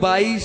22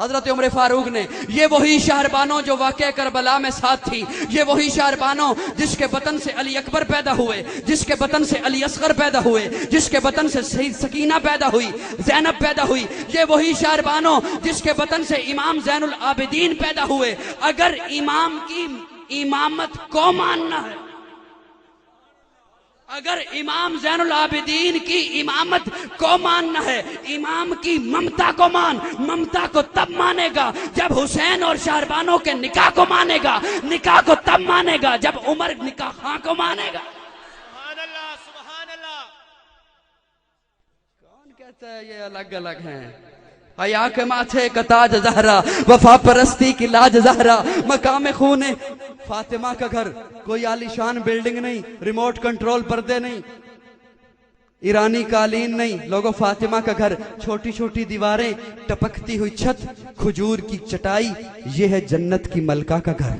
حضرت عمر فاروق نے، یہ وہی شہربانوں جو واقعہ کربلا میں ساتھ تھی، یہ وہی شہربانوں جس کے بطن سے علی اکبر پیدا ہوئے، جس کے بطن سے علی اصغر پیدا ہوئے، جس کے بطن سے سید سکینہ پیدا ہوئی، زینب پیدا ہوئی، یہ وہی شہربانوں جس کے بطن سے امام زین العابدین پیدا ہوئے۔ اگر امام کی امامت کو ماننا ہے، اگر امام زین العابدین کی امامت کو ماننا ہے، امام کی ممتا کو مان، ممتا کو تب مانے گا جب حسین اور شہربانوں کے نکاح کو مانے گا، نکاح کو تب مانے گا جب عمر نکاح خاں کو مانے گا۔ سبحان اللہ، سبحان اللہ۔ کون کہتا ہے یہ الگ الگ ہیں؟ حیا کے ماتھے کا تاج زہرا، وفا پرستی کی لاج زہرا، مقام خون فاطمہ کا گھر، کوئی عالی شان بلڈنگ نہیں، ریموٹ کنٹرول پردے نہیں، ایرانی قالین نہیں، لوگوں فاطمہ کا گھر، چھوٹی چھوٹی دیواریں، ٹپکتی ہوئی چھت، کھجور کی چٹائی، یہ ہے جنت کی ملکہ کا گھر۔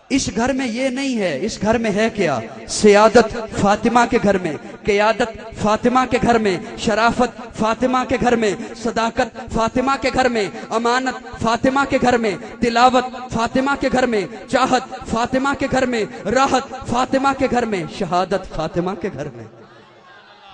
اس گھر میں یہ نہیں ہے، اس گھر میں ہے کیا؟ سیادت فاطمہ کے گھر میں، قیادت فاطمہ کے گھر میں، شرافت فاطمہ کے گھر میں، صداقت فاطمہ کے گھر میں، امانت فاطمہ کے گھر میں، تلاوت فاطمہ کے گھر میں، چاہت فاطمہ کے گھر میں، راحت فاطمہ کے گھر میں، شہادت فاطمہ کے گھر میں۔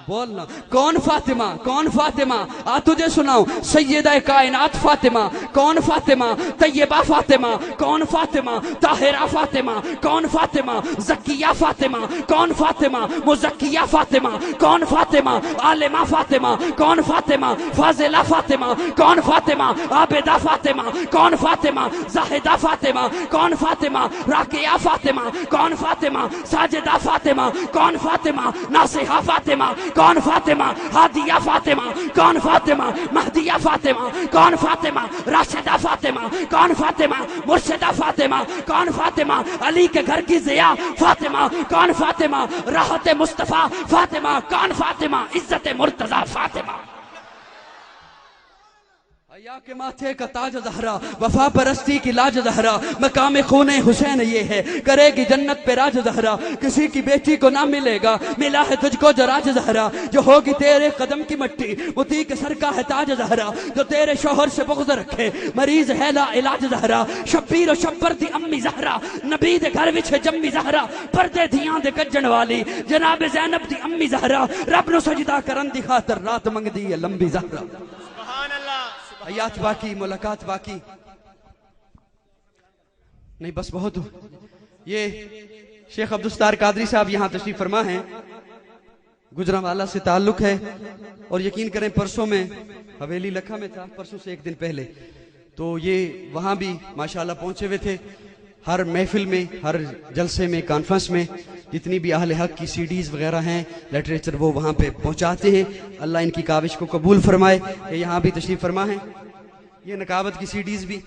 بولنا کون فاطمہ؟ کون فاطمہ؟ تجھے سناؤں، سیدہ کائنات فاطمہ۔ کون فاطمہ؟ طیبہ فاطمہ۔ کون فاطمہ؟ طاہرہ فاطمہ۔ کون فاطمہ؟ زکیہ فاطمہ۔ کون فاطمہ؟ مزکیہ فاطمہ۔ کون فاطمہ؟ عالمہ فاطمہ۔ کون فاطمہ؟ فاضلہ فاطمہ۔ کون فاطمہ؟ عابدہ فاطمہ۔ کون فاطمہ؟ زاہدہ فاطمہ۔ کون فاطمہ؟ راکعہ فاطمہ۔ کون فاطمہ؟ ساجدہ فاطمہ۔ کون فاطمہ؟ ناصحہ فاطمہ۔ کون فاطمہ؟ ہادیہ فاطمہ۔ کون فاطمہ؟ مہدیہ فاطمہ۔ کون فاطمہ؟ راشدہ فاطمہ۔ کون فاطمہ؟ مرشدہ فاطمہ۔ کون فاطمہ؟ علی کے گھر کی ضیاء فاطمہ۔ کون فاطمہ؟ راحت مصطفیٰ فاطمہ۔ کون فاطمہ؟ عزت مرتضیٰ فاطمہ۔ حیا کے ماتھے کا تاج زہرا، وفا پرستی کی لاج زہرا، مقام خون حسین یہ ہے، کرے گی جنت پہ راج زہرا، کسی کی بیٹی کو نہ ملے گا، ملا ہے تجھ کو جو راج زہرا، جو ہوگی تیرے قدم کی مٹی، متی کے سر کا ہے تاج زہرا، جو تیرے شوہر سے بغض رکھے، مریض ہے لا علاج زہرا، شبیر و شبر دی امی زہرا، نبی دے گھر وچ جمی زہرا، پردے دیاں دے گجن والی، جناب زینب دی امی زہرا، رب نو سجدہ کرن دی خاطر رات منگ دی ہے لمبی زہرا۔ سبحان اللہ۔ حیات باقی، ملاقات باقی نہیں، بس بہت ہو۔ یہ شیخ عبدالستار قادری صاحب یہاں تشریف فرما ہیں، گجرانوالہ سے تعلق ہے، اور یقین کریں پرسوں میں حویلی لکھا میں تھا، پرسوں سے ایک دن پہلے، تو یہ وہاں بھی ماشاءاللہ پہنچے ہوئے تھے۔ ہر محفل میں، ہر جلسے میں، کانفرنس میں جتنی بھی اہل حق کی سی ڈیز وغیرہ ہیں، لٹریچر، وہ وہاں پہ پہنچاتے ہیں۔ اللہ ان کی کاوش کو قبول فرمائے کہ یہاں بھی تشریف فرما ہیں۔ یہ نقابت کی سی ڈیز بھی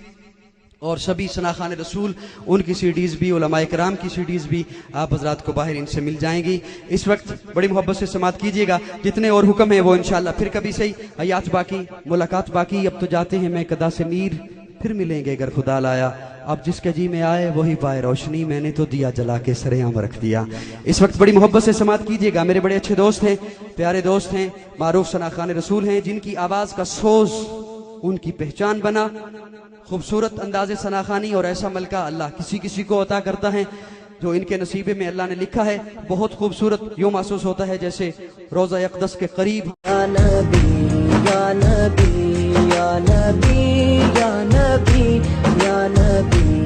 اور سبھی ثناخان رسول ان کی سی ڈیز بھی، علماء کرام کی سی ڈیز بھی آپ حضرات کو باہر ان سے مل جائیں گی۔ اس وقت بڑی محبت سے سماعت کیجئے گا، جتنے اور حکم ہیں وہ انشاءاللہ پھر کبھی صحیح۔ حیات باقی، ملاقات باقی، اب تو جاتے ہیں میں قدا سے میر، پھر ملیں گے اگر خدا لایا۔ اب جس کے جی میں آئے وہی پائے روشنی، میں نے تو دیا جلا کے سر عام رکھ دیا۔ اس وقت بڑی محبت سے سماعت کیجئے گا، میرے بڑے اچھے دوست ہیں، پیارے دوست ہیں، معروف ثناخان رسول ہیں، جن کی آواز کا سوز ان کی پہچان بنا۔ خوبصورت انداز ثناخانی اور ایسا ملکہ اللہ کسی کسی کو عطا کرتا ہے جو ان کے نصیبے میں اللہ نے لکھا ہے۔ بہت خوبصورت، یوں محسوس ہوتا ہے جیسے روضہ اقدس کے قریب۔ یا نبی یا نبی یا نبی یا نبی یا نبی